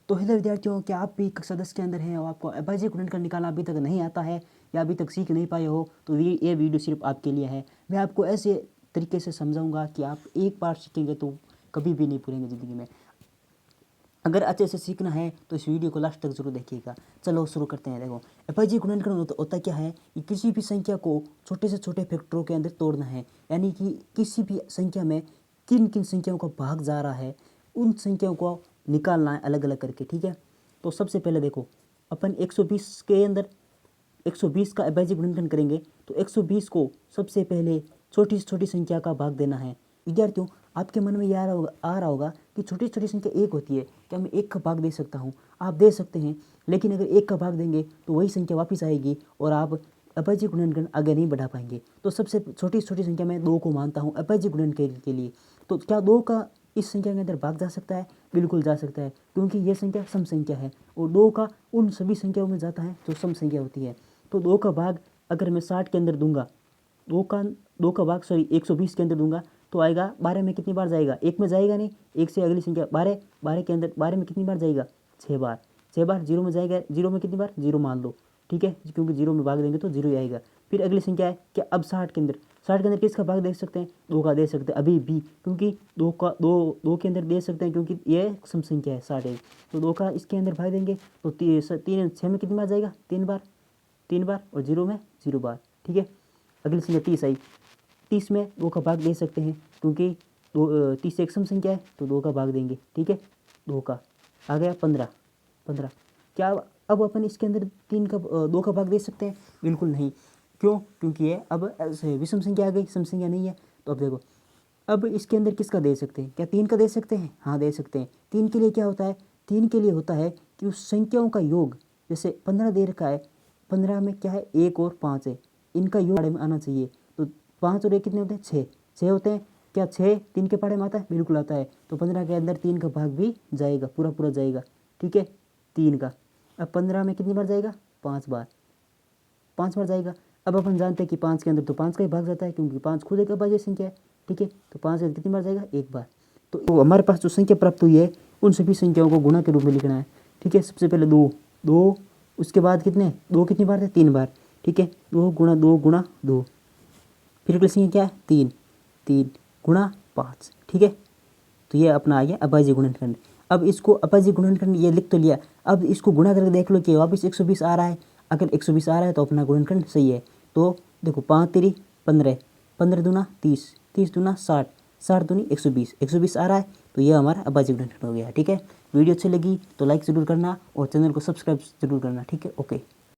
तो हेलो विद्यार्थियों, क्या आप भी कक्षा 10 के अंदर हैं और आपको अभाज्य गुणनखंड निकालना अभी तक नहीं आता है या अभी तक सीख नहीं पाए हो, तो ये वीडियो सिर्फ आपके लिए है। मैं आपको ऐसे तरीके से समझाऊंगा कि आप एक बार सीखेंगे तो कभी भी नहीं भूलेंगे ज़िंदगी में। अगर अच्छे से सीखना है तो इस वीडियो को लास्ट तक जरूर देखिएगा। चलो शुरू करते हैं। देखो, अभाज्य गुणनखंड होता क्या है कि किसी भी संख्या को छोटे से छोटे फैक्टरों के अंदर तोड़ना है, यानी कि किसी भी संख्या में किन किन संख्याओं का भाग जा रहा है उन संख्याओं को निकालना है अलग अलग करके। ठीक है, तो सबसे पहले देखो, अपन 120 के अंदर 120 का अभाज्य गुणनखंड करेंगे तो 120 को सबसे पहले छोटी से छोटी संख्या का भाग देना है। विद्यार्थियों, आपके मन में ये आ रहा होगा कि छोटी छोटी संख्या एक होती है, क्या मैं एक का भाग दे सकता हूँ? आप दे सकते हैं, लेकिन अगर एक का भाग देंगे तो वही संख्या वापस आएगी और आप अभाज्य गुणनखंड आगे नहीं बढ़ा पाएंगे। तो सबसे छोटी छोटी संख्या मैं 2 को मानता हूँ अभाज्य गुणनखंड के लिए। तो क्या 2 का इस संख्या के अंदर भाग जा सकता है? बिल्कुल जा सकता है, क्योंकि यह संख्या सम संख्या है और 2 का उन सभी संख्याओं में जाता है जो सम संख्या होती है। तो 2 का भाग अगर मैं 60 के अंदर दूंगा, 2 का भाग 120 के अंदर दूंगा तो आएगा 12 में कितनी बार जाएगा? एक में जाएगा नहीं, एक से अगली संख्या 12, 12 के अंदर 12 में कितनी बार जाएगा? 6 बार। 6 बार 0 में जाएगा, 0 में कितनी बार? 0 मान लो। ठीक है, क्योंकि 0 में भाग देंगे तो 0 ही आएगा। फिर अगली संख्या है कि अब 60 के अंदर किसका भाग दे सकते हैं? 2 का दे सकते हैं अभी भी, क्योंकि 2 के अंदर दे सकते हैं क्योंकि ये सम संख्या है 60 है। तो 2 का इसके अंदर भाग देंगे तो 6 में कितनी बार जाएगा? 3 बार, 3 बार, और 0 में 0 बार। ठीक है, अगली संख्या 30 आई। 30 में 2 का भाग दे सकते हैं क्योंकि 30 एक सम संख्या है तो 2 का भाग देंगे। ठीक है, 2 का आ गया 15। क्या अब अपन इसके अंदर 2 का भाग दे सकते हैं? बिल्कुल नहीं। क्यों? क्योंकि ये अब विषम संख्या आ गई, सम संख्या नहीं है। तो अब देखो, अब इसके अंदर किसका दे सकते हैं? क्या 3 का दे सकते हैं? हाँ, दे सकते हैं। 3 के लिए क्या होता है? 3 के लिए होता है कि उस संख्याओं का योग, जैसे 15 दे रखा है, 15 में क्या है? 1 और 5 है, इनका योग में आना चाहिए। तो 5 और 1 कितने होते हैं? 6 होते हैं। क्या 6 3 के पहाड़े में आता है? बिल्कुल आता है। तो 15 के अंदर 3 का भाग भी जाएगा, पूरा जाएगा। ठीक है, 3 का। अब 15 में कितनी बार जाएगा? 5 बार, 5 बार जाएगा। अब अपन जानते हैं कि 5 के अंदर तो 5 का ही भाग जाता है, क्योंकि 5 खुद एक अभाज्य संख्या है। ठीक है, तो 5 के अंदर कितनी बार जाएगा? 1 बार। तो हमारे पास जो संख्या प्राप्त हुई है उन सभी संख्याओं को गुणा के रूप में लिखना है। ठीक है, सबसे पहले 2, उसके बाद कितने? 2 कितनी बार थे? 3 बार। ठीक है, 2 गुणा 2, फिर अगली संख्या क्या है? 3 गुणा 5। ठीक है, तो ये अपना आ गया अभाज्य गुणनखंड। अब इसको अभाज्य गुणनखंड ये लिख तो लिया, अब इसको गुणा करके देख लो कि वापस 120 आ रहा है। अगर 120 आ रहा है तो अपना गुणनखंड सही है। तो देखो, 5 3 15, 15 दूना 30, 30 दूना 60, 60 दूनी 120, 120 आ रहा है। तो ये हमारा अभाज्य गुणनखंड हो गया। ठीक है, वीडियो अच्छी लगी तो लाइक ज़रूर करना और चैनल को सब्सक्राइब जरूर करना। ठीक है, ओके।